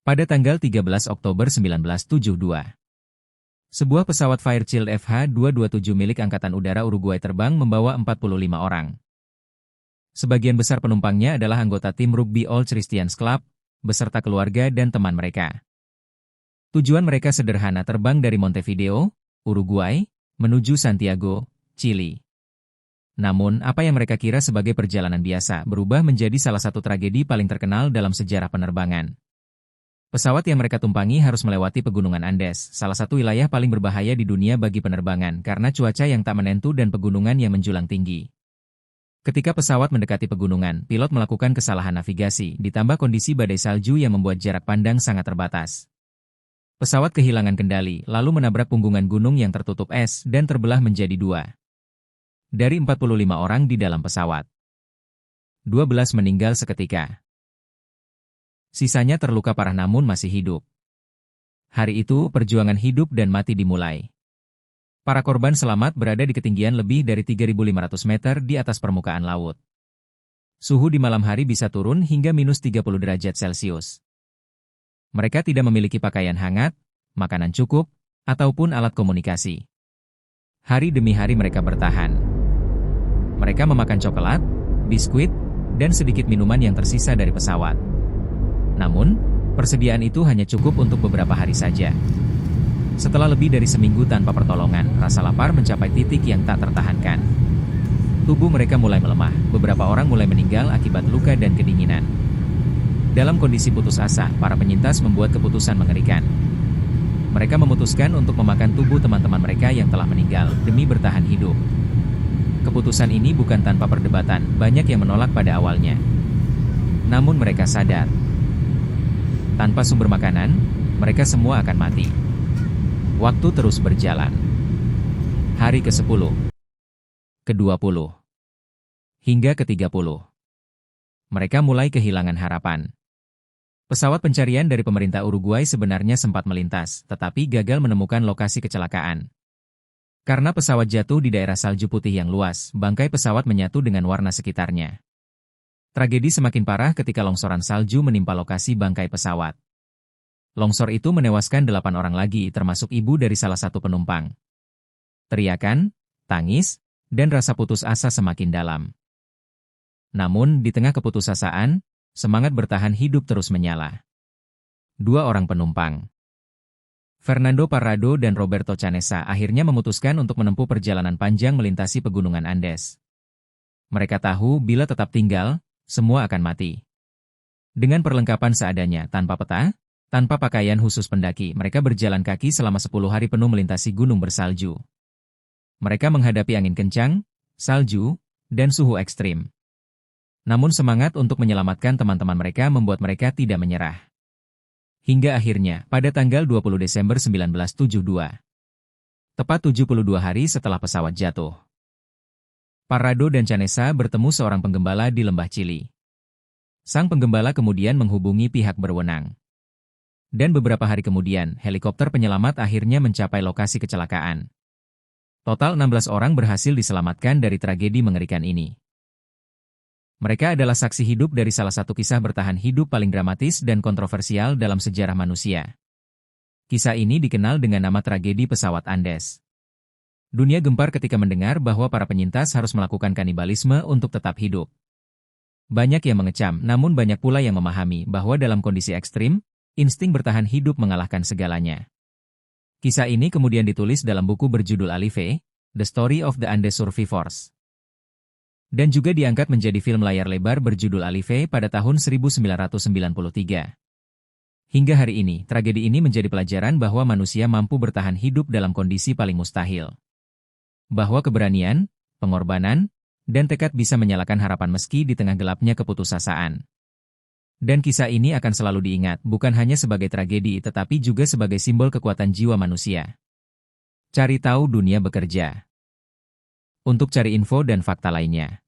Pada tanggal 13 Oktober 1972, sebuah pesawat Fairchild FH-227 milik Angkatan Udara Uruguay terbang membawa 45 orang. Sebagian besar penumpangnya adalah anggota tim rugby All Christians Club, beserta keluarga dan teman mereka. Tujuan mereka sederhana, terbang dari Montevideo, Uruguay, menuju Santiago, Chili. Namun, apa yang mereka kira sebagai perjalanan biasa berubah menjadi salah satu tragedi paling terkenal dalam sejarah penerbangan. Pesawat yang mereka tumpangi harus melewati pegunungan Andes, salah satu wilayah paling berbahaya di dunia bagi penerbangan karena cuaca yang tak menentu dan pegunungan yang menjulang tinggi. Ketika pesawat mendekati pegunungan, pilot melakukan kesalahan navigasi, ditambah kondisi badai salju yang membuat jarak pandang sangat terbatas. Pesawat kehilangan kendali, lalu menabrak punggungan gunung yang tertutup es dan terbelah menjadi dua. Dari 45 orang di dalam pesawat, 12 meninggal seketika. Sisanya terluka parah namun masih hidup. Hari itu, perjuangan hidup dan mati dimulai. Para korban selamat berada di ketinggian lebih dari 3.500 meter di atas permukaan laut. Suhu di malam hari bisa turun hingga minus 30 derajat Celcius. Mereka tidak memiliki pakaian hangat, makanan cukup, ataupun alat komunikasi. Hari demi hari mereka bertahan. Mereka memakan coklat, biskuit, dan sedikit minuman yang tersisa dari pesawat. Namun, persediaan itu hanya cukup untuk beberapa hari saja. Setelah lebih dari seminggu tanpa pertolongan, rasa lapar mencapai titik yang tak tertahankan. Tubuh mereka mulai melemah, beberapa orang mulai meninggal akibat luka dan kedinginan. Dalam kondisi putus asa, para penyintas membuat keputusan mengerikan. Mereka memutuskan untuk memakan tubuh teman-teman mereka yang telah meninggal, demi bertahan hidup. Keputusan ini bukan tanpa perdebatan, banyak yang menolak pada awalnya. Namun mereka sadar, tanpa sumber makanan, mereka semua akan mati. Waktu terus berjalan. Hari ke-10, ke-20, hingga ke-30. Mereka mulai kehilangan harapan. Pesawat pencarian dari pemerintah Uruguay sebenarnya sempat melintas, tetapi gagal menemukan lokasi kecelakaan. Karena pesawat jatuh di daerah salju putih yang luas, bangkai pesawat menyatu dengan warna sekitarnya. Tragedi semakin parah ketika longsoran salju menimpa lokasi bangkai pesawat. Longsor itu menewaskan 8 orang lagi, termasuk ibu dari salah satu penumpang. Teriakan, tangis, dan rasa putus asa semakin dalam. Namun, di tengah keputusasaan, semangat bertahan hidup terus menyala. 2 orang penumpang, Fernando Parrado dan Roberto Canessa, akhirnya memutuskan untuk menempuh perjalanan panjang melintasi pegunungan Andes. Mereka tahu bila tetap tinggal, semua akan mati. Dengan perlengkapan seadanya, tanpa peta, tanpa pakaian khusus pendaki, mereka berjalan kaki selama 10 hari penuh melintasi gunung bersalju. Mereka menghadapi angin kencang, salju, dan suhu ekstrim. Namun semangat untuk menyelamatkan teman-teman mereka membuat mereka tidak menyerah. Hingga akhirnya, pada tanggal 20 Desember 1972, tepat 72 hari setelah pesawat jatuh, Parrado dan Canessa bertemu seorang penggembala di lembah Chili. Sang penggembala kemudian menghubungi pihak berwenang. Dan beberapa hari kemudian, helikopter penyelamat akhirnya mencapai lokasi kecelakaan. Total 16 orang berhasil diselamatkan dari tragedi mengerikan ini. Mereka adalah saksi hidup dari salah satu kisah bertahan hidup paling dramatis dan kontroversial dalam sejarah manusia. Kisah ini dikenal dengan nama tragedi pesawat Andes. Dunia gempar ketika mendengar bahwa para penyintas harus melakukan kanibalisme untuk tetap hidup. Banyak yang mengecam, namun banyak pula yang memahami bahwa dalam kondisi ekstrim, insting bertahan hidup mengalahkan segalanya. Kisah ini kemudian ditulis dalam buku berjudul Alive, The Story of the Andes Survivors. Dan juga diangkat menjadi film layar lebar berjudul Alive pada tahun 1993. Hingga hari ini, tragedi ini menjadi pelajaran bahwa manusia mampu bertahan hidup dalam kondisi paling mustahil. Bahwa keberanian, pengorbanan, dan tekad bisa menyalakan harapan meski di tengah gelapnya keputusasaan. Dan kisah ini akan selalu diingat, bukan hanya sebagai tragedi tetapi juga sebagai simbol kekuatan jiwa manusia. Cari tahu dunia bekerja. Untuk cari info dan fakta lainnya,